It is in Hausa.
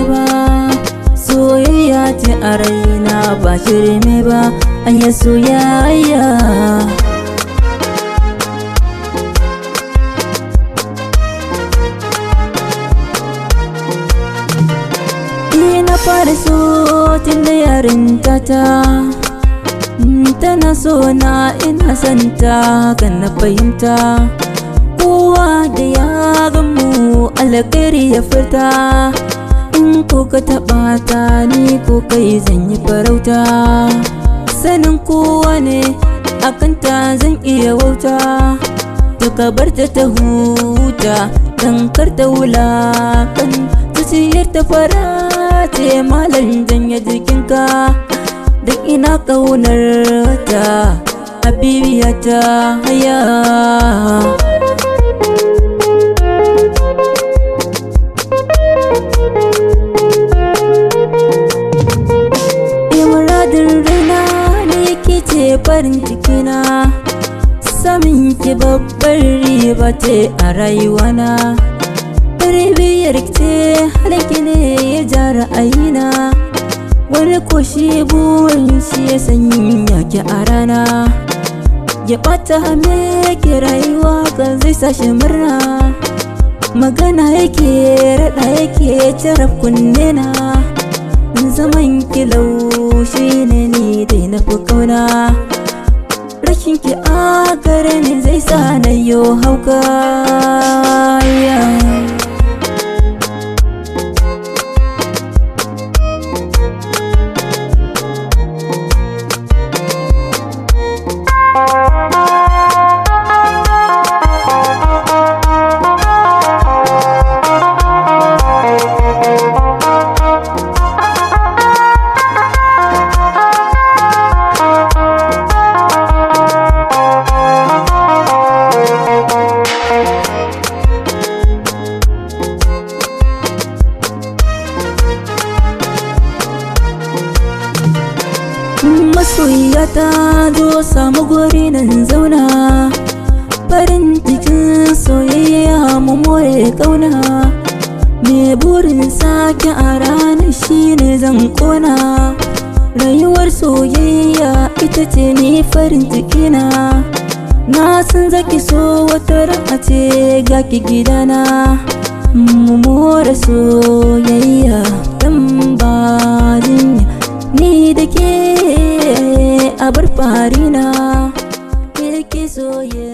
ba, soyayya ce a raina ba shirme ba, anya soyayya. Na fara so tun da yarinta ta, tana so na ina santa kan na fahimta. Kowa da ya gamu alkhairi ya furta, in ko ka taɓa ta ni ko kai zan yi farauta. Sanin kowa ne akan ta zan iya wauta, to ka bar ta ta huta dan kar ta wulakan zuciyar ta fara ce malam janye jikinka, duk ina ƙaunar ta habibiya ta haya. Muradin raina ne ke ce farin cikina, samin ki babbar riba ce a rayuwana. Tarbiyyar ce halinki ne ya ja ra'ayina, wani ko shi burin shi ya sanya ki a rana, ya ɓata me ke rayuwa kan zai sashi murna. Magana yake raɗa yake carab kunne na, zaman ki laushi ne ni dai na fi kauna. Rashin ki a gare ni zai sa na yo hauka. Masoyiya ta zo samu guri nan zauna, farin cikin soyayya mu more kauna. Me burin sake a ranar shine zan kona, rayuwar soyayya ita ce ni farin cikina. Na san zaki so wata ran ce ga ki gidana, mu more soyayya dan ba jinya ni da ke abar farina, ke soyayya.